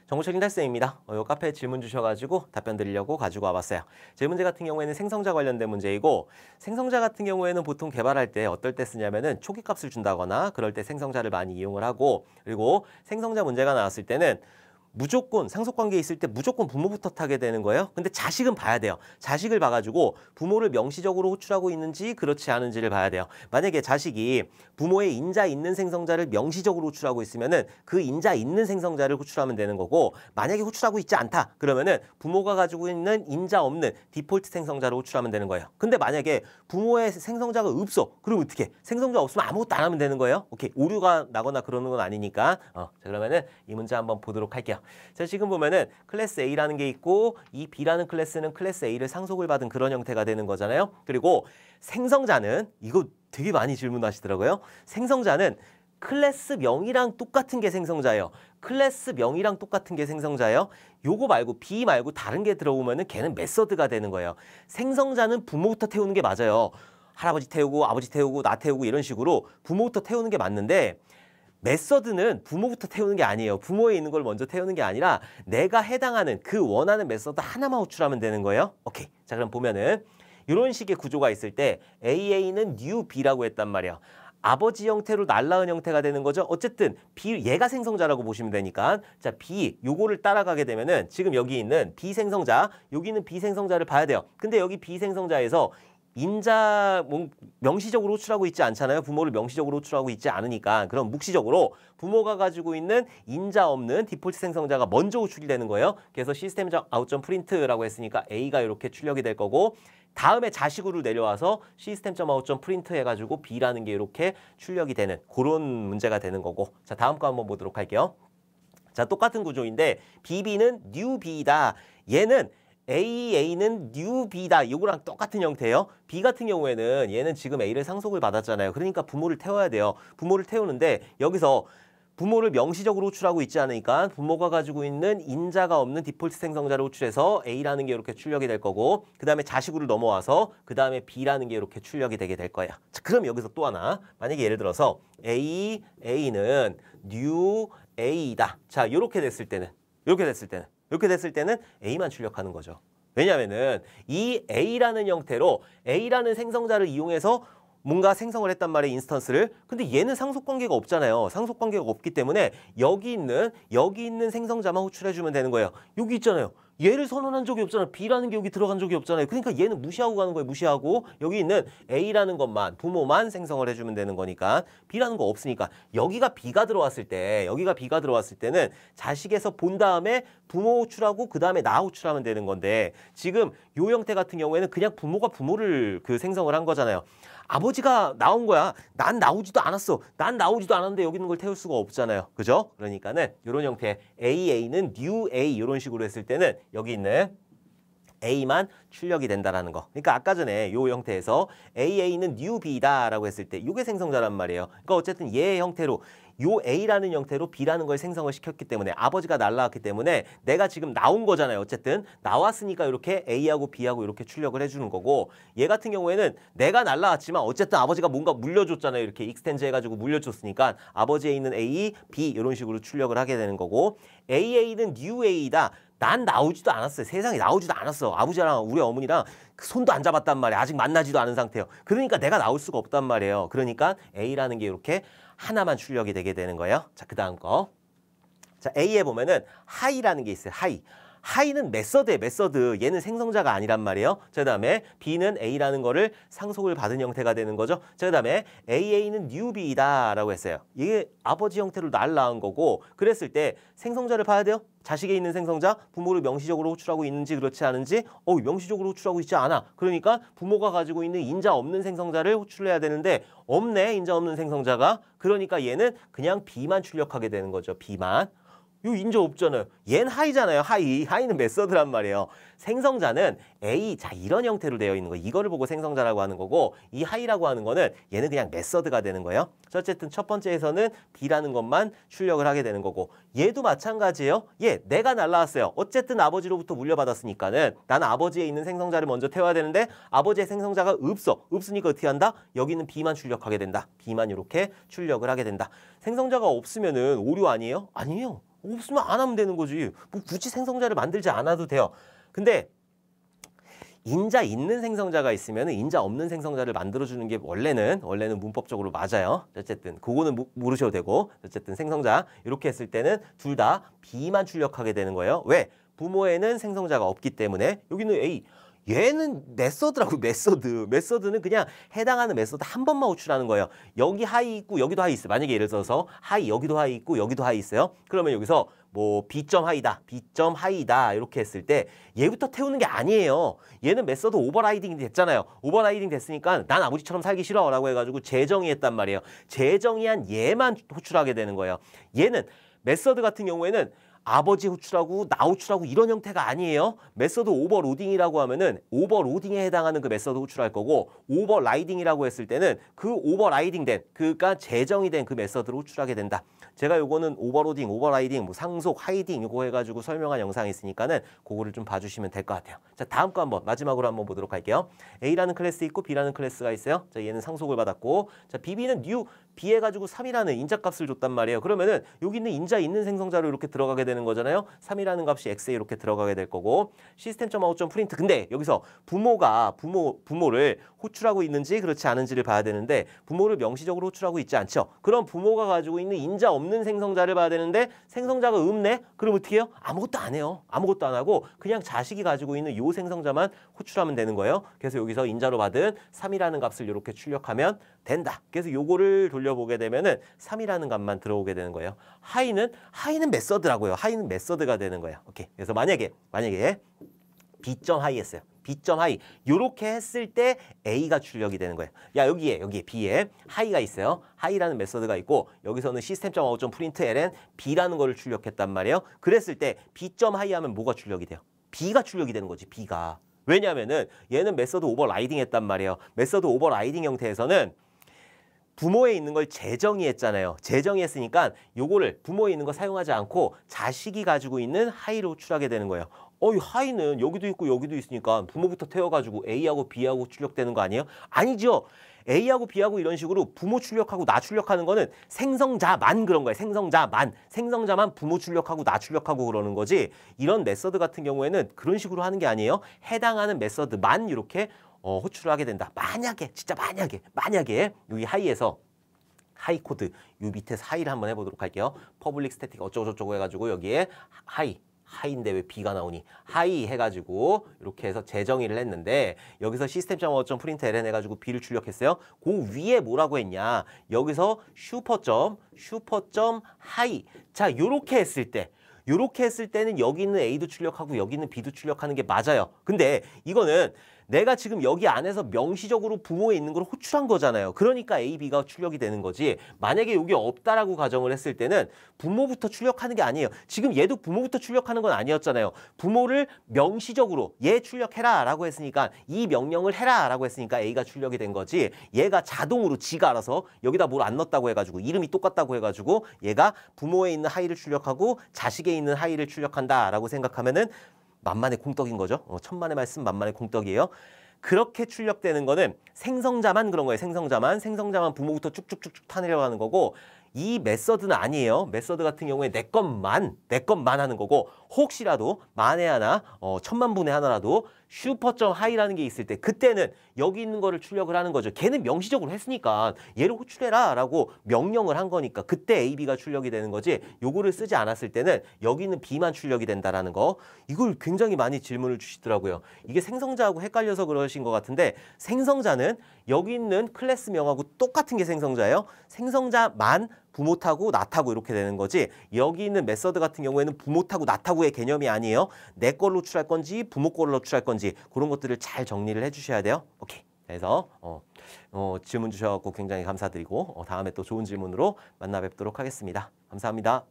정보철인 탈쌤입니다. 요 카페에 질문 주셔가지고 답변 드리려고 가지고 와봤어요. 제 문제 같은 경우에는 생성자 관련된 문제이고, 생성자 같은 경우에는 보통 개발할 때 어떨 때 쓰냐면은 초기 값을 준다거나 그럴 때 생성자를 많이 이용을 하고, 그리고 생성자 문제가 나왔을 때는 무조건 상속관계에 있을 때 무조건 부모부터 타게 되는 거예요. 근데 자식은 봐야 돼요. 자식을 봐가지고 부모를 명시적으로 호출하고 있는지 그렇지 않은지를 봐야 돼요. 만약에 자식이 부모의 인자 있는 생성자를 명시적으로 호출하고 있으면은 그 인자 있는 생성자를 호출하면 되는 거고, 만약에 호출하고 있지 않다 그러면은 부모가 가지고 있는 인자 없는 디폴트 생성자를 호출하면 되는 거예요. 근데 만약에 부모의 생성자가 없어, 그럼 어떻게? 생성자 없으면 아무것도 안 하면 되는 거예요. 오케이, 오류가 나거나 그러는 건 아니니까. 자, 그러면은 이 문제 한번 보도록 할게요. 자, 지금 보면은 클래스 A라는 게 있고, 이 B라는 클래스는 클래스 A를 상속을 받은 그런 형태가 되는 거잖아요. 그리고 생성자는, 이거 되게 많이 질문하시더라고요. 생성자는 클래스 명이랑 똑같은 게 생성자예요. 클래스 명이랑 똑같은 게 생성자예요. 요거 말고 B 말고 다른 게 들어오면은 걔는 메서드가 되는 거예요. 생성자는 부모부터 태우는 게 맞아요. 할아버지 태우고 아버지 태우고 나 태우고 이런 식으로 부모부터 태우는 게 맞는데, 메서드는 부모부터 태우는 게 아니에요. 부모에 있는 걸 먼저 태우는 게 아니라 내가 해당하는 그 원하는 메서드 하나만 호출하면 되는 거예요. 오케이. 자, 그럼 보면은 이런 식의 구조가 있을 때 AA는 new B라고 했단 말이야. 아버지 형태로 날라은 형태가 되는 거죠. 어쨌든 B, 얘가 생성자라고 보시면 되니까. 자, B 요거를 따라가게 되면은 지금 여기 있는 B 생성자, 여기 있는 B 생성자를 봐야 돼요. 근데 여기 B 생성자에서 인자 명시적으로 호출하고 있지 않잖아요. 부모를 명시적으로 호출하고 있지 않으니까. 그럼 묵시적으로 부모가 가지고 있는 인자 없는 디폴트 생성자가 먼저 호출이 되는 거예요. 그래서 시스템 아웃 프린트라고 했으니까 A가 이렇게 출력이 될 거고, 다음에 자식으로 내려와서 시스템.out 프린트 해가지고 B라는 게 이렇게 출력이 되는 그런 문제가 되는 거고. 자, 다음 거 한번 보도록 할게요. 자, 똑같은 구조인데 BB는 new B다. 얘는 A는 new B다. 이거랑 똑같은 형태예요. B 같은 경우에는 얘는 지금 A를 상속을 받았잖아요. 그러니까 부모를 태워야 돼요. 부모를 태우는데 여기서 부모를 명시적으로 호출하고 있지 않으니까 부모가 가지고 있는 인자가 없는 디폴트 생성자를 호출해서 A라는 게 이렇게 출력이 될 거고, 그 다음에 자식으로 넘어와서 그 다음에 B라는 게 이렇게 출력이 되게 될 거야. 자, 그럼 여기서 또 하나, 만약에 예를 들어서 A는 new A다. 자, 이렇게 됐을 때는 A만 출력하는 거죠. 왜냐면은 이 A라는 형태로 A라는 생성자를 이용해서 뭔가 생성을 했단 말이에요, 인스턴스를. 근데 얘는 상속관계가 없잖아요. 상속관계가 없기 때문에 여기 있는 생성자만 호출해주면 되는 거예요. 여기 있잖아요. 얘를 선언한 적이 없잖아요. B라는 게 여기 들어간 적이 없잖아요. 그러니까 얘는 무시하고 가는 거예요. 무시하고 여기 있는 A라는 것만, 부모만 생성을 해주면 되는 거니까. B라는 거 없으니까. 여기가 B가 들어왔을 때는 자식에서 본 다음에 부모 호출하고 그 다음에 나 호출하면 되는 건데, 지금 요 형태 같은 경우에는 그냥 부모가 부모를 생성을 한 거잖아요. 아버지가 나온 거야. 난 나오지도 않았어. 난 나오지도 않았는데 여기 있는 걸 태울 수가 없잖아요. 그죠? 그러니까는 이런 형태 AA는 new A 이런 식으로 했을 때는 여기 있는 A만 출력이 된다라는 거. 그러니까 아까 전에 요 형태에서 AA는 new B다라고 했을 때 이게 생성자란 말이에요. 그러니까 어쨌든 얘의 형태로 요 A라는 형태로 B라는 걸 생성을 시켰기 때문에, 아버지가 날라왔기 때문에 내가 지금 나온 거잖아요. 어쨌든 나왔으니까 이렇게 A하고 B하고 이렇게 출력을 해주는 거고, 얘 같은 경우에는 내가 날라왔지만 어쨌든 아버지가 뭔가 물려줬잖아요. 이렇게 익스텐즈 해가지고 물려줬으니까 아버지에 있는 A, B 이런 식으로 출력을 하게 되는 거고, AA는 new A다. 난 나오지도 않았어요. 세상에 나오지도 않았어. 아버지랑 우리 어머니랑 손도 안 잡았단 말이에요. 아직 만나지도 않은 상태예요. 그러니까 내가 나올 수가 없단 말이에요. 그러니까 A라는 게 이렇게 하나만 출력이 되게 되는 거예요. 자, 그 다음 거. 자, A에 보면은 하이라는 게 있어요. 하이는 메서드예요. 메서드. 얘는 생성자가 아니란 말이에요. 자, 그다음에 B는 A라는 거를 상속을 받은 형태가 되는 거죠. 자, 그다음에 AA는 new B다 라고 했어요. 이게 아버지 형태로 날라온 거고, 그랬을 때 생성자를 봐야 돼요. 자식에 있는 생성자, 부모를 명시적으로 호출하고 있는지 그렇지 않은지. 명시적으로 호출하고 있지 않아. 그러니까 부모가 가지고 있는 인자 없는 생성자를 호출해야 되는데 없네, 인자 없는 생성자가. 그러니까 얘는 그냥 B만 출력하게 되는 거죠. B만. 요 인자 없잖아요. 얘는 하이잖아요. 하이는 메서드란 말이에요. 생성자는 A, 자 이런 형태로 되어 있는 거, 이거를 보고 생성자라고 하는 거고, 이 하이라고 하는 거는 얘는 그냥 메서드가 되는 거예요. 어쨌든 첫 번째에서는 B라는 것만 출력을 하게 되는 거고, 얘도 마찬가지예요. 내가 날라왔어요. 어쨌든 아버지로부터 물려받았으니까는 나는 아버지에 있는 생성자를 먼저 태워야 되는데 아버지의 생성자가 없으니까 어떻게 한다? 여기는 B만 출력하게 된다. B만 이렇게 출력을 하게 된다. 생성자가 없으면은 오류 아니에요? 아니에요. 없으면 안 하면 되는 거지. 뭐 굳이 생성자를 만들지 않아도 돼요. 근데 인자 있는 생성자가 있으면 인자 없는 생성자를 만들어주는 게 원래는 문법적으로 맞아요. 어쨌든 그거는 모르셔도 되고 어쨌든 생성자 이렇게 했을 때는 둘 다 B만 출력하게 되는 거예요. 왜? 부모에는 생성자가 없기 때문에 여기는 A. 얘는 메서드라고 메서드는 그냥 해당하는 메서드 한 번만 호출하는 거예요. 여기 하이 있고 여기도 하이 있어요. 만약에 예를 들어서 하이 여기도 하이 있고 여기도 하이 있어요. 그러면 여기서 뭐 B점 하이다, B점 하이다 이렇게 했을 때 얘부터 태우는 게 아니에요. 얘는 메서드 오버라이딩이 됐잖아요. 오버라이딩 됐으니까 난 아버지처럼 살기 싫어 라고 해가지고 재정의했단 말이에요. 재정의한 얘만 호출하게 되는 거예요. 얘는 메서드 같은 경우에는 아버지 호출하고 나 호출하고 이런 형태가 아니에요. 메서드 오버로딩이라고 하면은 오버로딩에 해당하는 그 메서드 호출할 거고 오버라이딩이라고 했을 때는 그 오버라이딩 된 그러니까 재정이 된 그 메서드를 호출하게 된다. 제가 요거는 오버로딩, 오버라이딩, 뭐 상속, 하이딩 이거 해가지고 설명한 영상이 있으니까는 그거를 좀 봐주시면 될 것 같아요. 자, 다음 거 한번 마지막으로 한번 보도록 할게요. A라는 클래스 있고 B라는 클래스가 있어요. 자, 얘는 상속을 받았고, 자, BB는 new B 해가지고 3이라는 인자값을 줬단 말이에요. 그러면은 여기 있는 인자 있는 생성자로 이렇게 들어가게 되는 거잖아요. 3이라는 값이 x에 이렇게 들어가게 될 거고 시스템.out.print 근데 여기서 부모를 호출하고 있는지 그렇지 않은지를 봐야 되는데 부모를 명시적으로 호출하고 있지 않죠. 그럼 부모가 가지고 있는 인자 없는 생성자를 봐야 되는데 생성자가 없네? 그럼 어떻게 해요? 아무것도 안 해요. 아무것도 안 하고 그냥 자식이 가지고 있는 요 생성자만 호출하면 되는 거예요. 그래서 여기서 인자로 받은 3이라는 값을 이렇게 출력하면 된다. 그래서 요거를 돌려보게 되면은 3이라는 값만 들어오게 되는 거예요. 하이는 메서드라고요. 하이는 메서드가 되는 거예요. 오케이. 그래서 만약에 B점 하이 했어요. B점 하이 요렇게 했을 때 A가 출력이 되는 거예요. 야 여기에 B에 하이가 있어요. 하이라는 메서드가 있고 여기서는 시스템.out.print ln B라는 거를 출력했단 말이에요. 그랬을 때 B점 하이 하면 뭐가 출력이 돼요? B가 출력이 되는 거지. B가. 왜냐하면은 얘는 메서드 오버라이딩 했단 말이에요. 메서드 오버라이딩 형태에서는 부모에 있는 걸 재정의했잖아요. 재정의했으니까 요거를 부모에 있는 거 사용하지 않고 자식이 가지고 있는 하이를 호출하게 되는 거예요. 이 하이는 여기도 있고 여기도 있으니까 부모부터 태워가지고 A하고 B하고 출력되는 거 아니에요? 아니죠. A하고 B하고 이런 식으로 부모 출력하고 나 출력하는 거는 생성자만 그런 거예요. 생성자만 부모 출력하고 나 출력하고 그러는 거지. 이런 메서드 같은 경우에는 그런 식으로 하는 게 아니에요. 해당하는 메서드만 이렇게 호출을 하게 된다. 진짜 만약에 여기 하이에서 하이 코드 요 밑에서 하이를 한번 해보도록 할게요. 퍼블릭 스태틱 어쩌고저쩌고 해가지고 여기에 하이인데 왜 B가 나오니? 하이 해가지고 이렇게 해서 재정의를 했는데 여기서 시스템.out.print ln 해가지고 B를 출력했어요. 그 위에 뭐라고 했냐? 여기서 슈퍼점 하이. 자, 요렇게 했을 때는 여기 있는 A도 출력하고 여기 있는 B도 출력하는 게 맞아요. 근데 이거는 내가 지금 여기 안에서 명시적으로 부모에 있는 걸 호출한 거잖아요. 그러니까 A, B가 출력이 되는 거지. 만약에 여기 없다라고 가정을 했을 때는 부모부터 출력하는 게 아니에요. 지금 얘도 부모부터 출력하는 건 아니었잖아요. 부모를 명시적으로 얘 출력해라 라고 했으니까 이 명령을 해라 라고 했으니까 A가 출력이 된 거지. 얘가 자동으로 지가 알아서 여기다 뭘 안 넣었다고 해가지고 이름이 똑같다고 해가지고 얘가 부모에 있는 하이를 출력하고 자식에 있는 하이를 출력한다 라고 생각하면은 만만의 콩떡인 거죠. 천만의 말씀 만만의 콩떡이에요. 그렇게 출력되는 거는 생성자만 그런 거예요. 생성자만 부모부터 쭉쭉쭉쭉 타내려가는 거고 이 메서드는 아니에요. 메서드 같은 경우에 내 것만 하는 거고 혹시라도 만에 하나 천만 분의 하나라도 슈퍼점 하이라는 게 있을 때 그때는 여기 있는 거를 출력을 하는 거죠. 걔는 명시적으로 했으니까 얘를 호출해라 라고 명령을 한 거니까 그때 A, B가 출력이 되는 거지 요거를 쓰지 않았을 때는 여기 있는 B만 출력이 된다라는 거 이걸 굉장히 많이 질문을 주시더라고요. 이게 생성자하고 헷갈려서 그러신 것 같은데 생성자는 여기 있는 클래스명하고 똑같은 게 생성자예요. 생성자만 부모 타고 나 타고 이렇게 되는 거지 여기 있는 메서드 같은 경우에는 부모 타고 나 타고의 개념이 아니에요. 내 걸로 호출할 건지 부모 걸로 호출할 건지 그런 것들을 잘 정리를 해주셔야 돼요. 오케이. 그래서 질문 주셔서 굉장히 감사드리고 다음에 또 좋은 질문으로 만나 뵙도록 하겠습니다. 감사합니다.